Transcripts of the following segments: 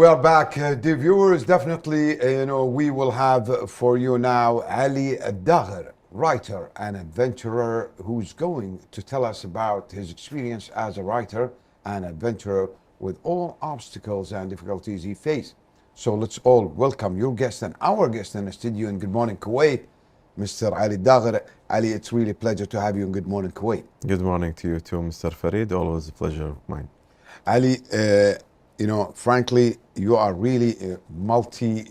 Well, back, dear viewers, definitely, we will have for you now Ali الداغر, writer and adventurer, who's going to tell us about his experience as a writer and adventurer with all obstacles and difficulties he faced. So let's all welcome your guest and our guest in the studio in Good Morning Kuwait, Mr. Ali الداغر. Ali, it's really a pleasure to have you in Good Morning Kuwait. Good morning to you too, Mr. Farid. Always a pleasure of mine. Ali, frankly, you are really multi,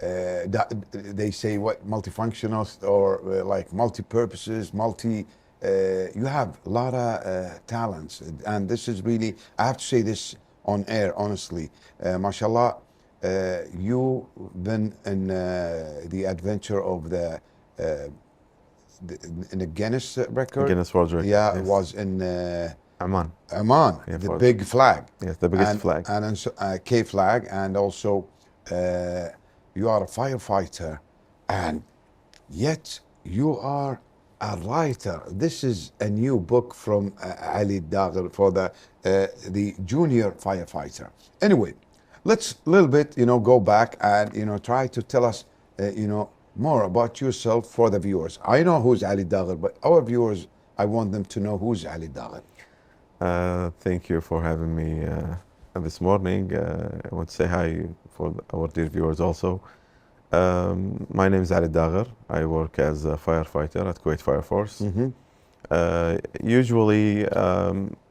they say what, multifunctional or like multi-purposes, you have a lot of talents. And this is really, I have to say this on air, honestly. Mashallah, you've been in the adventure of in the Guinness record. Guinness World Record. Yeah, yes. It was in Amman. Yeah, the big flag. Yes, the biggest flag. And K flag, and also you are a firefighter, and yet you are a writer. This is a new book from Ali الداغر for the junior firefighter. Anyway, let's a little bit, go back and try to tell us, more about yourself for the viewers. I know who's Ali الداغر, but our viewers, I want them to know who's Ali الداغر. Thank you for having me this morning. I want to say hi for our dear viewers also. My name is Ali الداغر. I work as a firefighter at Kuwait Fire Force. Usually,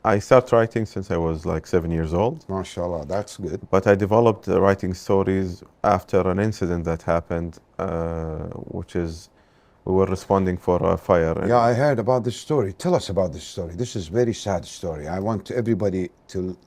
I start writing since I was like 7 years old. MashaAllah, that's good. But I developed writing stories after an incident that happened, which is we were responding for a fire. Yeah, I heard about this story. Tell us about this story. This is a very sad story. I want everybody to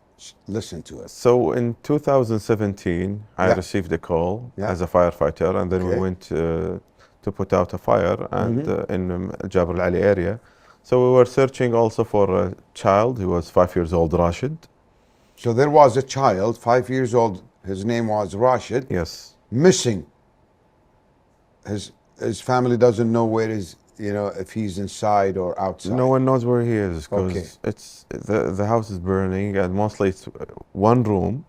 listen to it. So in 2017, I received a call as a firefighter, and then we went to put out a fire and in Jabr al-Ali area. So we were searching also for a child who was 5 years old, Rashid. So there was a child, 5 years old. His name was Rashid. Yes. Missing. His family doesn't know where is, if he's inside or outside. No one knows where he is because it's the house is burning, and mostly it's one room.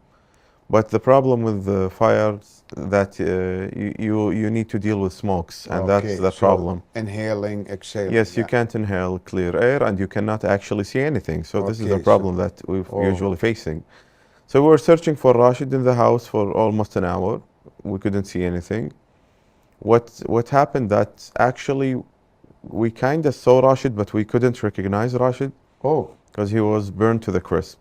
But the problem with the fires that you need to deal with smokes, and that's the problem. Inhaling, exhaling. Yes, you can't inhale clear air, and you cannot actually see anything. So this is the problem that we're usually facing. So we were searching for Rashid in the house for almost an hour. We couldn't see anything. What happened that actually we kind of saw Rashid, but we couldn't recognize Rashid. Because he was burned to the crisp.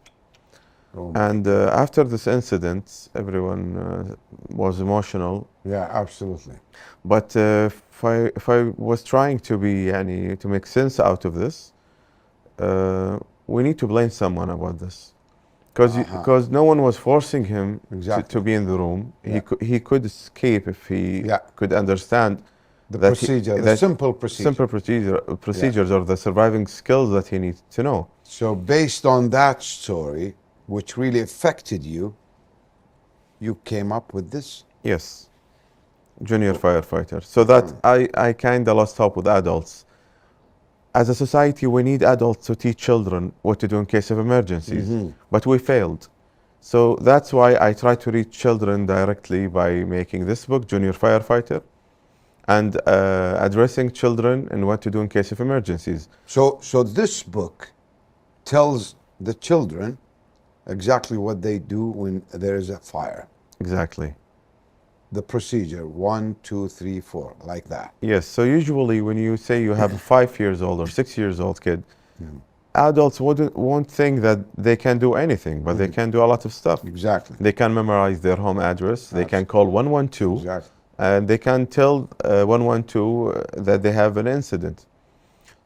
And after this incident, everyone was emotional. Yeah, absolutely. But if I was trying to make sense out of this, we need to blame someone about this. Because no one was forcing him to be in the room. He could escape if he could understand the simple procedures or the surviving skills that he needs to know. So based on that story, which really affected you, you came up with this? Yes, junior firefighter. So that I kind of lost hope with adults. As a society, we need adults to teach children what to do in case of emergencies, but we failed. So that's why I try to reach children directly by making this book, Junior Firefighter, and addressing children and what to do in case of emergencies. So this book tells the children exactly what they do when there is a fire. Exactly. The procedure, 1, 2, 3, 4, like that. Yes, so usually when you say you have a 5 years old or 6 years old kid, adults won't think that they can do anything, but they can do a lot of stuff. Exactly. They can memorize their home address, they can call 112, and they can tell 112 that they have an incident.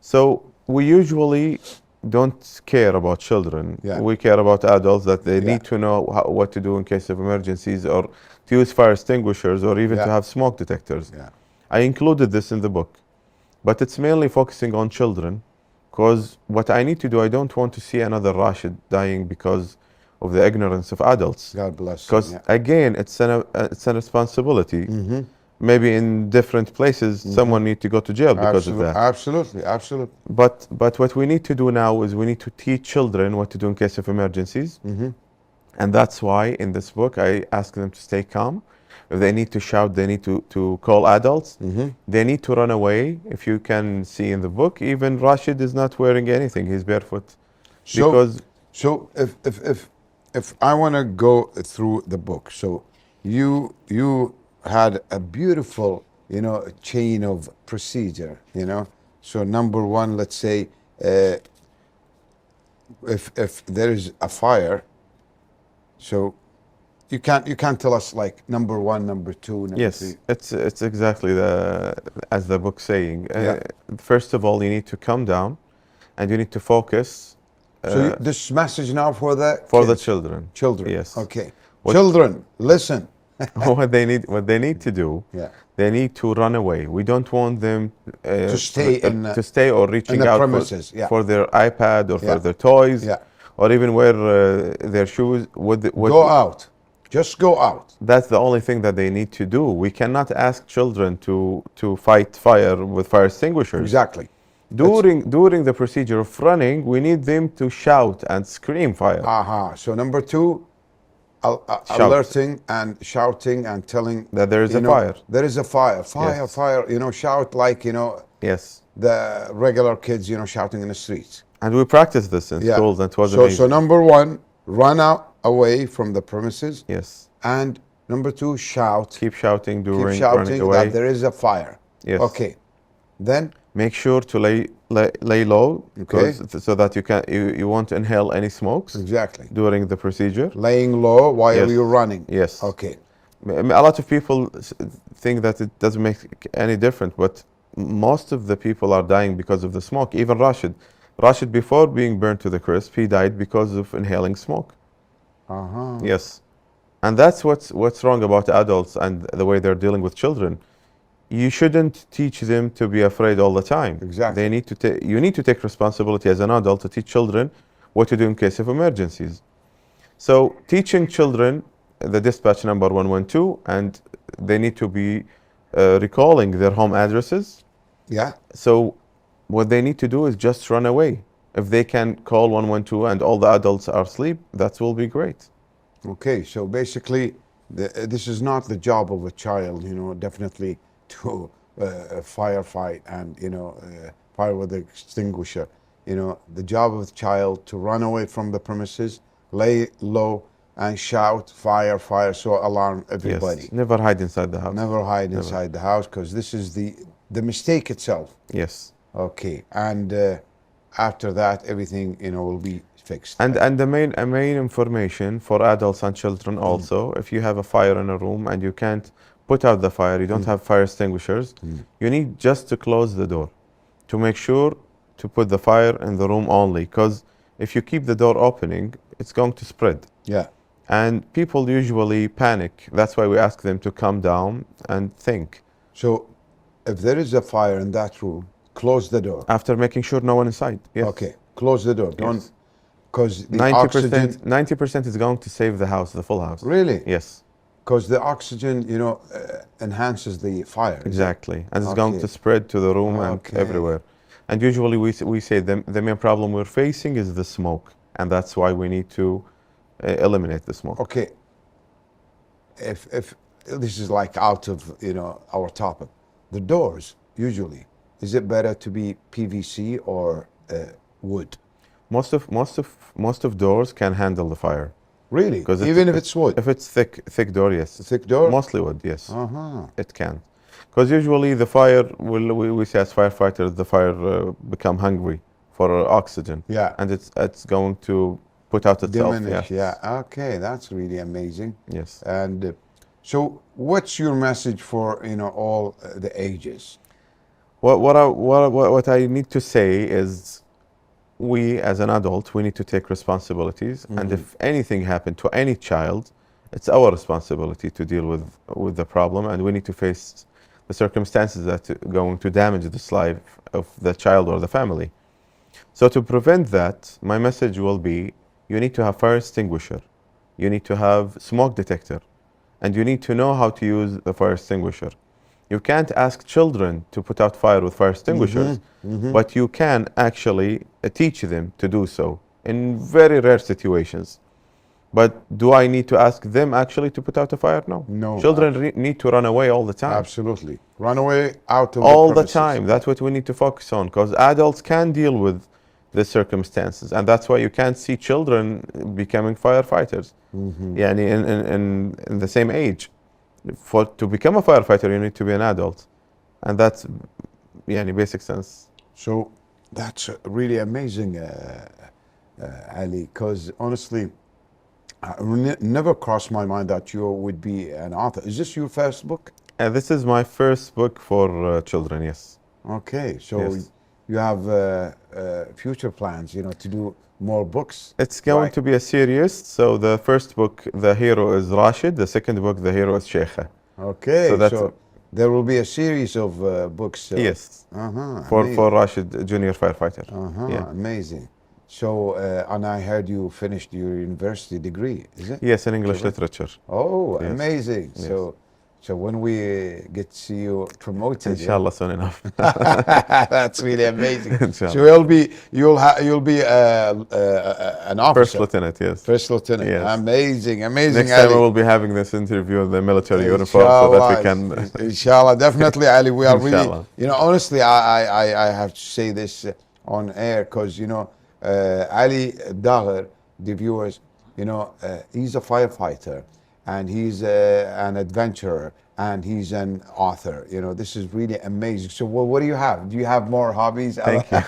So we usually don't care about children. We care about adults, that they need to know what to do in case of emergencies, or to use fire extinguishers, or even to have smoke detectors. I included this in the book, but it's mainly focusing on children, because what I need to do, I don't want to see another Rashid dying because of the ignorance of adults. God bless. Because again, it's a responsibility. Maybe in different places, someone need to go to jail because of that. Absolutely. But what we need to do now is we need to teach children what to do in case of emergencies. And that's why in this book I ask them to stay calm. If they need to shout, they need to call adults. They need to run away. If you can see in the book, even Rashid is not wearing anything. He's barefoot. Because So if I want to go through the book, so you had a beautiful, chain of procedure, So number one, let's say, if there is a fire, so you can't tell us like number one, number two, number yes, three. it's exactly as the book saying. Yeah. First of all, you need to calm down, and you need to focus. So this message now for the For the kids. children. Children. Yes. Okay. Children, listen. what they need to do. Yeah. They need to run away. We don't want them To stay in to stay or reaching the out premises, yeah. for their iPad or Yeah. for their toys, Yeah. or even wear their shoes. Go out. Just go out. That's the only thing that they need to do. We cannot ask children to fight fire with fire extinguishers. Exactly. During the procedure of running, we need them to shout and scream fire. So number two, alerting and shouting and telling that there is a fire. There is a fire. Fire, Yes. fire. Shout like Yes. the regular kids. Shouting in the streets. And we practice this in schools, and it was so amazing. number one, run out away from the premises. Yes. And number two, shout. Keep shouting during Keep shouting running away. that there is a fire. Yes. Okay. Then make sure to lay low, Okay. so that you won't inhale any smokes exactly. during the procedure. Laying low while Yes. you're running. Yes. Okay. A lot of people think that it doesn't make any difference, but most of the people are dying because of the smoke. Even Rashid, before being burned to the crisp, he died because of inhaling smoke. Yes. And that's what's wrong about adults and the way they're dealing with children. You shouldn't teach them to be afraid all the time. Exactly. They need to you need to take responsibility as an adult to teach children what to do in case of emergencies. So teaching children the dispatch number 112, and they need to be recalling their home addresses. Yeah. So what they need to do is just run away. If they can call 112 and all the adults are asleep, that will be great. Okay, so basically, this is not the job of a child, definitely to firefight and, fire with the extinguisher. The job of the child to run away from the premises, lay low, and shout, fire, fire, so alarm everybody. Yes. Never hide inside the house. Never hide inside the house, because this is the mistake itself. Yes. Okay, and after that, everything, will be fixed. And the main information for adults and children also, if you have a fire in a room and you can't put out the fire, you don't have fire extinguishers, you need just to close the door to make sure to put the fire in the room only, because if you keep the door opening, it's going to spread. Yeah. And people usually panic. That's why we ask them to calm down and think. So if there is a fire in that room, close the door. After making sure no one inside. Yes. Okay, close the door. Don't, because the 90%, oxygen. 90% is going to save the house, the full house. Really? Yes. Because the oxygen, enhances the fire. Exactly. And it's going to spread to the room and everywhere. And usually we say the main problem we're facing is the smoke. And that's why we need to eliminate the smoke. Okay. If this is like out of, our topic, the doors, usually, is it better to be PVC or wood? Most of doors can handle the fire. Really? Even if it's wood? If it's thick door, yes. Thick door? Mostly wood, yes. It can. Because usually the fire, we say as firefighters, the fire become hungry for oxygen. Yeah. And it's going to put out itself. Diminish, yes. yeah. Okay, that's really amazing. Yes. And so what's your message for, all the ages? What I need to say is, we as an adult, we need to take responsibilities. And if anything happened to any child, it's our responsibility to deal with the problem, and we need to face the circumstances that are going to damage the life of the child or the family. So to prevent that, my message will be, you need to have fire extinguisher, you need to have smoke detector, and you need to know how to use the fire extinguisher. You can't ask children to put out fire with fire extinguishers, but you can actually teach them to do so in very rare situations. But do I need to ask them actually to put out a fire? No. No. Children need to run away all the time. Absolutely. Run away out of All the the premises. time. That's what we need to focus on, because adults can deal with the circumstances, and that's why you can't see children becoming firefighters. يعني in the same age. To become a firefighter, you need to be an adult, and that's يعني basic sense. So that's really amazing, Ali, because honestly, never crossed my mind that you would be an author. Is this your first book? This is my first book for children, yes. Okay, so Yes. you have future plans, to do more books. It's going to be a series. So the first book, the hero is Rashid. The second book, the hero is Sheikha. Okay, So that's so there will be a series of books. Yes. For For Rashid, junior firefighter. Yeah. Amazing. So, and I heard you finished your university degree, is it? Yes, in English literature. Oh, Yes. amazing. Yes. So when we get to see you promoted, Inshallah, soon enough. that's really amazing. Inshallah. So you'll be an officer. First lieutenant, yes. First lieutenant. Yes. Amazing. Next time Ali. we will be having this interview in the military uniform so that we can. Inshallah, definitely, Ali. We are Inshallah. really, honestly, I have to say this on air because, Ali Daghar, the viewers, he's a firefighter and he's an adventurer and he's an author. This is really amazing. So, what do you have? Do you have more hobbies? Thank you.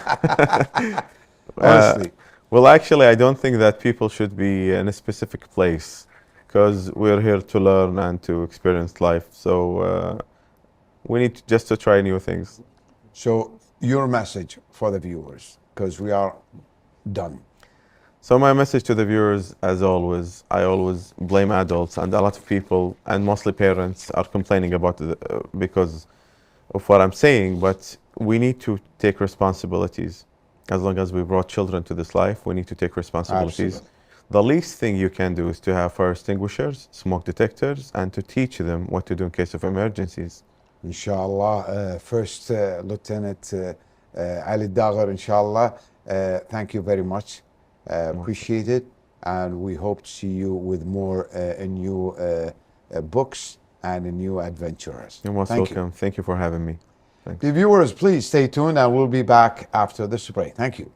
Honestly. Well, actually, I don't think that people should be in a specific place because we're here to learn and to experience life. So we need just to try new things. So, your message for the viewers, because we are done. So my message to the viewers, as always, I always blame adults, and a lot of people, and mostly parents, are complaining about it because of what I'm saying, but we need to take responsibilities. As long as we brought children to this life, we need to take responsibilities. Absolutely. The least thing you can do is to have fire extinguishers, smoke detectors, and to teach them what to do in case of emergencies. Inshallah, First Lieutenant Ali Daghar, inshallah, thank you very much. Appreciate it, and we hope to see you with more new books and new adventures. You're most welcome. Thank you for having me. Thanks. The viewers, please stay tuned, and we'll be back after this break. Thank you.